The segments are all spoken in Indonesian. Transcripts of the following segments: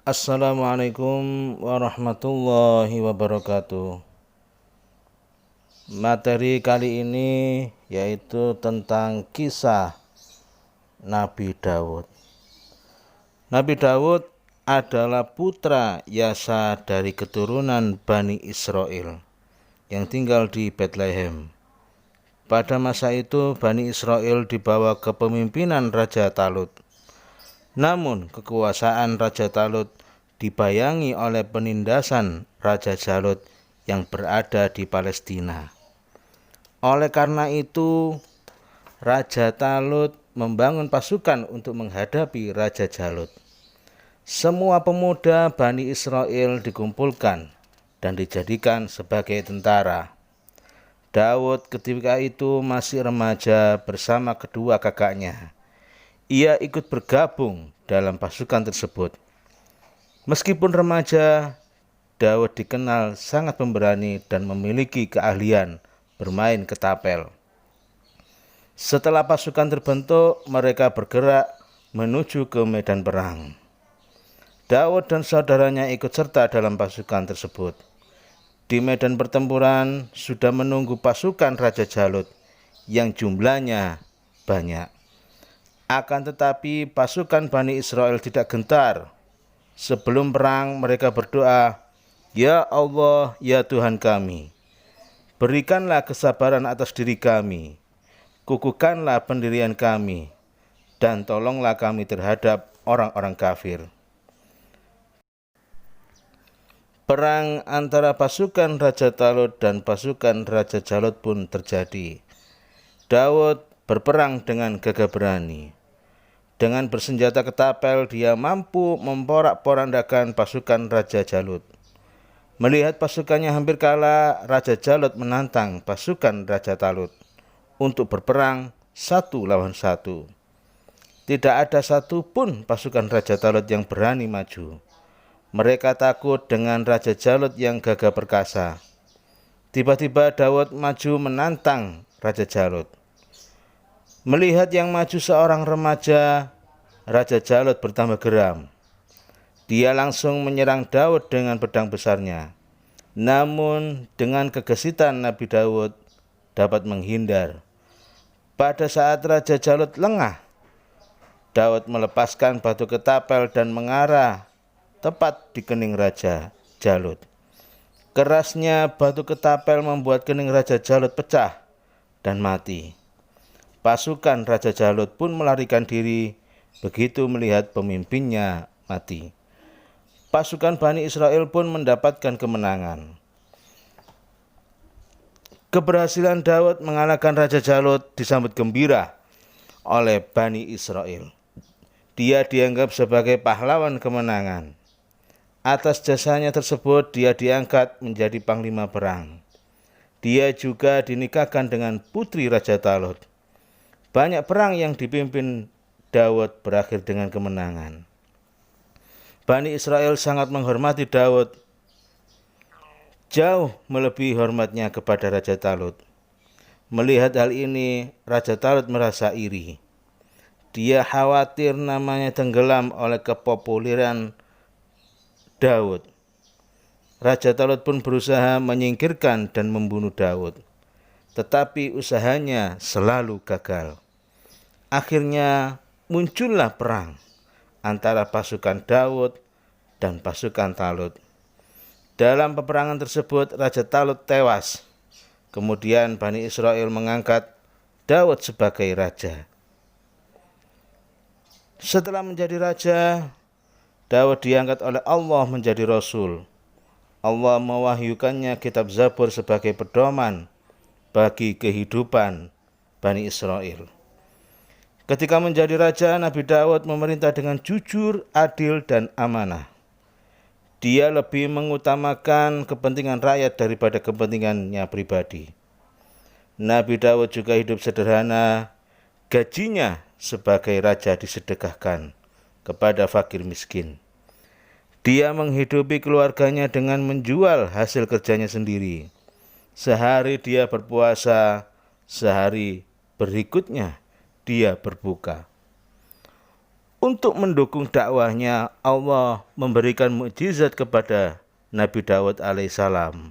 Assalamualaikum warahmatullahi wabarakatuh. Materi kali ini yaitu tentang kisah Nabi Daud. Nabi Daud adalah putra Yasa dari keturunan Bani Israel yang tinggal di Bethlehem. Pada masa itu Bani Israel dibawa kepemimpinan Raja Talut. Namun kekuasaan Raja Talut dibayangi oleh penindasan Raja Jalut yang berada di Palestina. Oleh karena itu, Raja Talut membangun pasukan untuk menghadapi Raja Jalut. Semua pemuda Bani Israel dikumpulkan dan dijadikan sebagai tentara. Daud ketika itu masih remaja bersama kedua kakaknya. Ia ikut bergabung dalam pasukan tersebut. Meskipun remaja, Daud dikenal sangat pemberani dan memiliki keahlian bermain ketapel. Setelah pasukan terbentuk, mereka bergerak menuju ke medan perang. Daud dan saudaranya ikut serta dalam pasukan tersebut. Di medan pertempuran sudah menunggu pasukan Raja Jalut yang jumlahnya banyak. Akan tetapi pasukan Bani Israel tidak gentar. Sebelum perang mereka berdoa, "Ya Allah, ya Tuhan kami, berikanlah kesabaran atas diri kami, kukuhkanlah pendirian kami, dan tolonglah kami terhadap orang-orang kafir." Perang antara pasukan Raja Talut dan pasukan Raja Jalut pun terjadi. Daud berperang dengan gagah berani. Dengan bersenjata ketapel, dia mampu memporak-porandakan pasukan Raja Jalut. Melihat pasukannya hampir kalah, Raja Jalut menantang pasukan Raja Talut untuk berperang satu lawan satu. Tidak ada satu pun pasukan Raja Talut yang berani maju. Mereka takut dengan Raja Jalut yang gagah perkasa. Tiba-tiba Daud maju menantang Raja Jalut. Melihat yang maju seorang remaja, Raja Jalut bertambah geram. Dia langsung menyerang Daud dengan pedang besarnya. Namun dengan kegesitan Nabi Daud dapat menghindar. Pada saat Raja Jalut lengah, Daud melepaskan batu ketapel dan mengarah tepat di kening Raja Jalut. Kerasnya batu ketapel membuat kening Raja Jalut pecah dan mati. Pasukan Raja Jalut pun melarikan diri begitu melihat pemimpinnya mati. Pasukan Bani Israel pun mendapatkan kemenangan. Keberhasilan Daud mengalahkan Raja Jalut disambut gembira oleh Bani Israel. Dia dianggap sebagai pahlawan kemenangan. Atas jasanya tersebut dia diangkat menjadi panglima perang. Dia juga dinikahkan dengan putri Raja Talut. Banyak perang yang dipimpin Daud berakhir dengan kemenangan. Bani Israel sangat menghormati Daud, jauh melebihi hormatnya kepada Raja Talut. Melihat hal ini, Raja Talut merasa iri. Dia khawatir namanya tenggelam oleh kepopuleran Daud. Raja Talut pun berusaha menyingkirkan dan membunuh Daud. Tetapi usahanya selalu gagal. Akhirnya muncullah perang antara pasukan Daud dan pasukan Talut. Dalam peperangan tersebut Raja Talut tewas. Kemudian Bani Israel mengangkat Daud sebagai raja. Setelah menjadi raja, Daud diangkat oleh Allah menjadi rasul. Allah mewahyukannya kitab Zabur sebagai pedoman bagi kehidupan Bani Israel. Ketika menjadi raja, Nabi Daud memerintah dengan jujur, adil, dan amanah. Dia lebih mengutamakan kepentingan rakyat daripada kepentingannya pribadi. Nabi Daud juga hidup sederhana. Gajinya sebagai raja disedekahkan kepada fakir miskin. Dia menghidupi keluarganya dengan menjual hasil kerjanya sendiri. Sehari dia berpuasa, sehari berikutnya dia berbuka. Untuk mendukung dakwahnya, Allah memberikan mukjizat kepada Nabi Daud alaihissalam.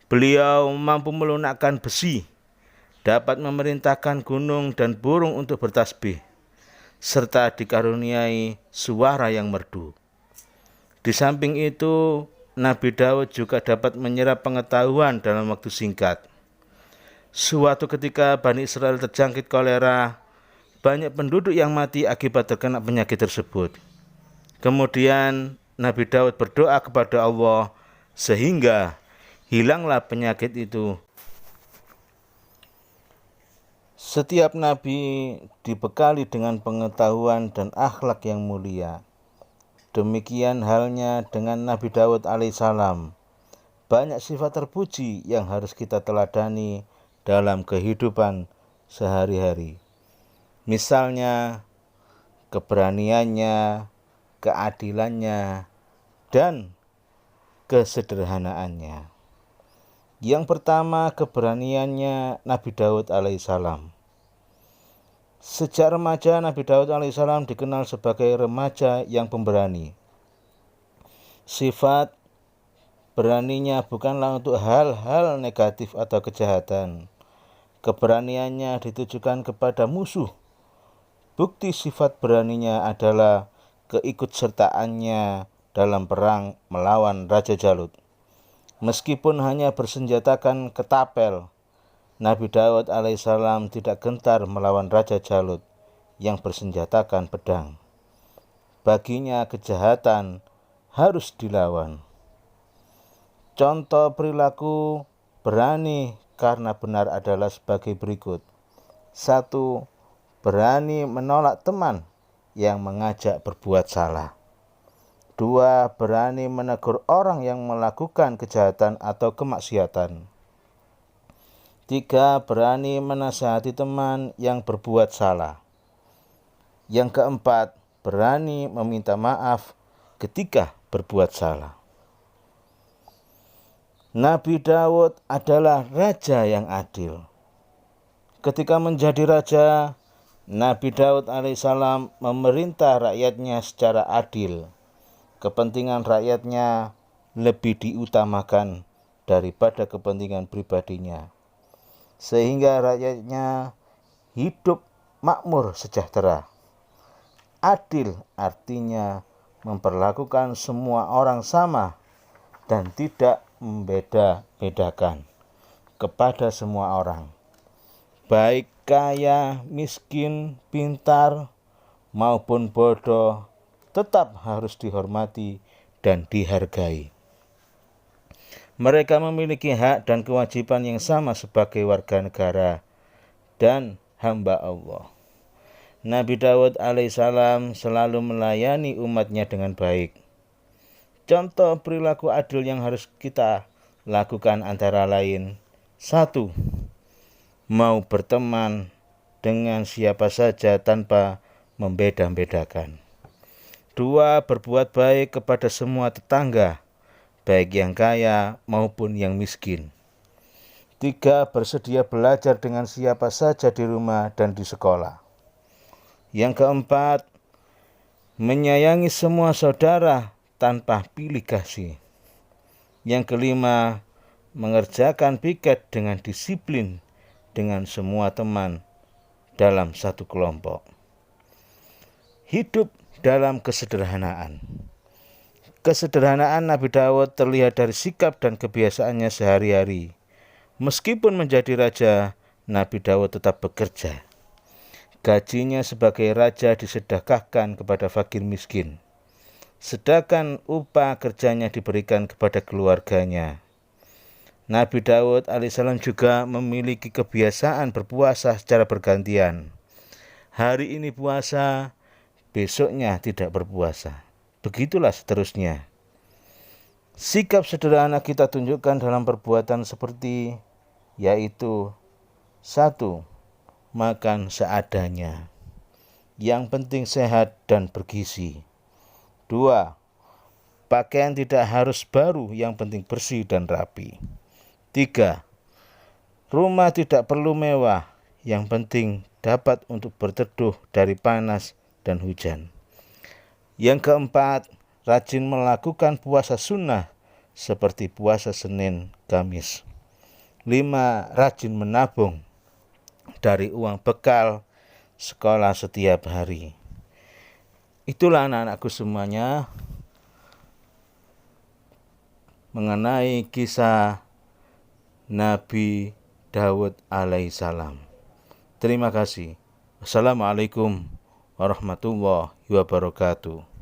Beliau mampu melunakkan besi, dapat memerintahkan gunung dan burung untuk bertasbih, serta dikaruniai suara yang merdu. Di samping itu, Nabi Daud juga dapat menyerap pengetahuan dalam waktu singkat. Suatu ketika Bani Israel terjangkit kolera, banyak penduduk yang mati akibat terkena penyakit tersebut. Kemudian Nabi Daud berdoa kepada Allah sehingga hilanglah penyakit itu. Setiap nabi dibekali dengan pengetahuan dan akhlak yang mulia. Demikian halnya dengan Nabi Daud alaihissalam. Banyak sifat terpuji yang harus kita teladani dalam kehidupan sehari-hari. Misalnya keberaniannya, keadilannya, dan kesederhanaannya. Yang pertama, keberaniannya Nabi Daud alaihissalam. Sejak remaja, Nabi Daud alaihissalam dikenal sebagai remaja yang pemberani. Sifat beraninya bukanlah untuk hal-hal negatif atau kejahatan. Keberaniannya ditujukan kepada musuh. Bukti sifat beraninya adalah keikutsertaannya dalam perang melawan Raja Jalut. Meskipun hanya bersenjatakan ketapel, Nabi Daud alaihissalam tidak gentar melawan Raja Jalut yang bersenjatakan pedang. Baginya kejahatan harus dilawan. Contoh perilaku berani karena benar adalah sebagai berikut. 1. Berani menolak teman yang mengajak berbuat salah. 2. Berani menegur orang yang melakukan kejahatan atau kemaksiatan. 3. Berani menasihati teman yang berbuat salah. Yang keempat, berani meminta maaf ketika berbuat salah. Nabi Daud adalah raja yang adil. Ketika menjadi raja, Nabi Daud alaihissalam memerintah rakyatnya secara adil. Kepentingan rakyatnya lebih diutamakan daripada kepentingan pribadinya, sehingga rakyatnya hidup makmur sejahtera. Adil artinya memperlakukan semua orang sama dan tidak membeda-bedakan kepada semua orang, baik kaya, miskin, pintar, maupun bodoh, tetap harus dihormati dan dihargai. Mereka memiliki hak dan kewajiban yang sama sebagai warga negara dan hamba Allah. Nabi Daud alaihissalam selalu melayani umatnya dengan baik. Contoh perilaku adil yang harus kita lakukan antara lain: 1. Mau berteman dengan siapa saja tanpa membeda-bedakan. 2. Berbuat baik kepada semua tetangga, baik yang kaya maupun yang miskin. 3. Bersedia belajar dengan siapa saja di rumah dan di sekolah. Yang keempat, menyayangi semua saudara tanpa pilih kasih. Yang kelima, mengerjakan piket dengan disiplin dengan semua teman dalam satu kelompok. Hidup dalam kesederhanaan. Kesederhanaan Nabi Daud terlihat dari sikap dan kebiasaannya sehari-hari. Meskipun menjadi raja, Nabi Daud tetap bekerja. Gajinya sebagai raja disedekahkan kepada fakir miskin, sedangkan upah kerjanya diberikan kepada keluarganya. Nabi Daud alaihissalam juga memiliki kebiasaan berpuasa secara bergantian. Hari ini puasa, besoknya tidak berpuasa. Begitulah seterusnya. Sikap sederhana kita tunjukkan dalam perbuatan seperti, yaitu 1. Makan seadanya. Yang penting sehat dan bergizi. 2. Pakaian tidak harus baru, yang penting bersih dan rapi. 3. Rumah tidak perlu mewah, yang penting dapat untuk berteduh dari panas dan hujan. Yang keempat, rajin melakukan puasa sunnah seperti puasa Senin, Kamis. 5. Rajin menabung dari uang bekal sekolah setiap hari. Itulah anak-anakku semuanya mengenai kisah Nabi Daud alaihissalam. Terima kasih. Wassalamualaikum warahmatullahi wabarakatuh.